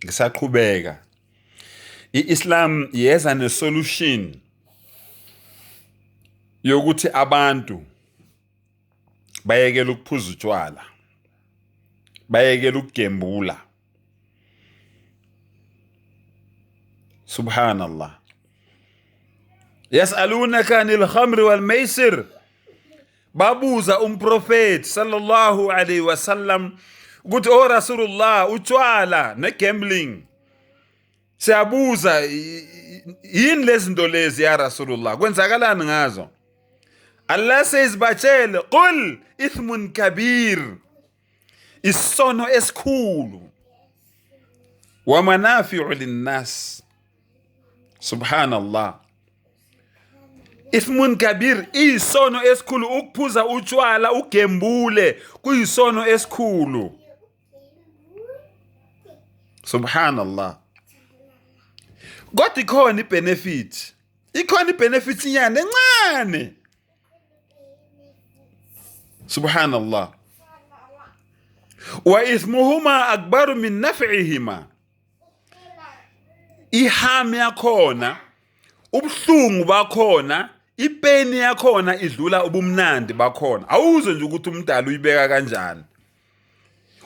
ngisaqhubeka iIslam yeza nesolution yokuthi abantu bayekela ukuphuza utshwala, bayekela ukugembula. Subhanallah. Yas'alunaka anil khamri wal maisir. Babuza umprofeti sallallahu alayhi wasallam ukuthi o Rasulullah utshwala negambling. Siyabuza yini lezinto lezi ya Rasulullah, kwenzakalani ngazo? Allah says batshele qul ithmun kabir, isono esikhulu, wa manafi'u linnas. Subhanallah. Ithmun kabir, isono esikhulu, ukuphuza utshwala ugembule kuyisono esikhulu. Subhanallah. Kodwa ikhona ibenefit. Ikhona ibenefit inyane encane. Subhanallah. Wa ithmuhuma akbaru min naf'ihima. Ihami yakhona, ubuhlungu bakhona, ipeni yakhona idlula ubumnandi bakhona. Awuzwe nje ukuthi umdala uyibeka kanjani.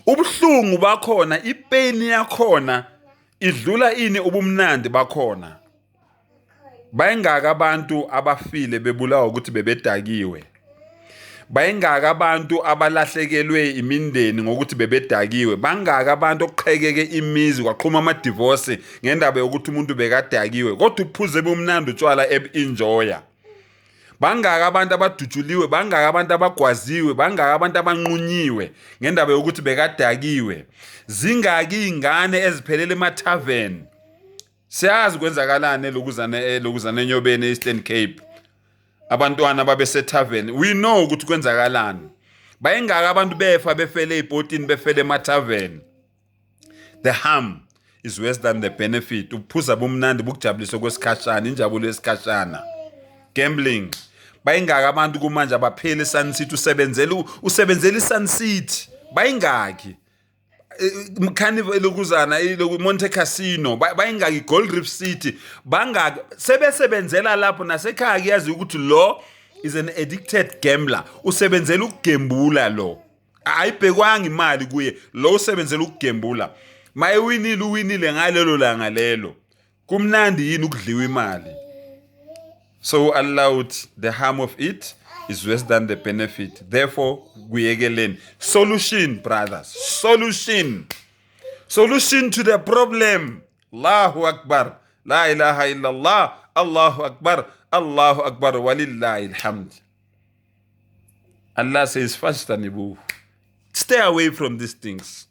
Ubuhlungu bakhona, ipeni yakhona idlula ini ubumnandi bakhona. Bayingaka abantu abafile bebulawa ukuthi bebedakiwe. Bayingaka abantu abalahlekelwe imindeni ngokuthi bebedakiwe. Bangaka abantu okuqhekeke imizi kwaqhuma ama-divorce ngendaba yokuthi umuntu bekadakiwe. Kodwa uphuze bomnandi utshwala enjoya. Bangaka abantu abadutshuliwe, bangaka abantu abagwaziwe, bangaka abantu abanqunyiwe ngendaba yokuthi bekadakiwe. Zingaki ingane eziphelele emathaveni. Siyazi kwenzakalani elokuzana enyobeni eEastern Cape. Abantwana babesethaveni, we know ukuthi kwenzakalani. Bayingaka abantu befa befele ebhotini befele emathaveni. The harm is worse than the benefit. Uphuza bomnandi bukujabulisa kwesikhashana, injabulo yesikhashana. Gambling. Bayingaka abantu kumanje abaphele eSun City usebenzela iSun City. Bayingaki Carnival lokuzana Monte Casino, bayingaki Gold Reef City, bangaki sebesebenzela lapho nasekhaya kuyazi ukuthi lo is an addicted gambler. Usebenzela ukugembula lo. Ayibhekwanga imali kuye, lo usebenzela ukugembula. Uwinile ngalelo langa lelo. Kumnandi yini ukudliwa imali? So allowed, the harm of it is worse than the benefit. Therefore, kuyekeleni. Solution, brothers. Solution. Solution to the problem. Allahu Akbar. La ilaha illallah. Allahu Akbar. Allahu Akbar. Walillahi alhamd. Allah says, fastanibu. Stay away from these things.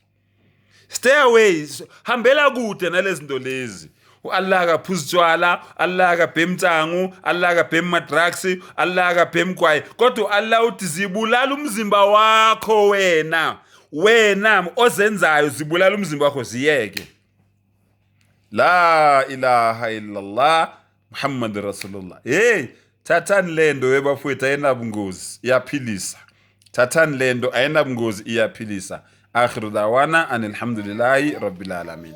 Stay away. Hambela kude nalezinto lezi. Allah akaphuza utshwala, Allah akabhemtsangu, Allah akabhema drugs, Allah akabhema kwaye. Kodwa Allah uthi zibulala umzimba wakho wena ozenzayo zibulala umzimba wakho ziyeke. La ilaha illallah Muhammad Rasulullah. Hey, thathani lendo webafowethu ayinabungozi iyaphilisa. Thathani lendo ayinabungozi iyaphilisa. Akhiru dawana anilhamdulillahi rabbil alamin.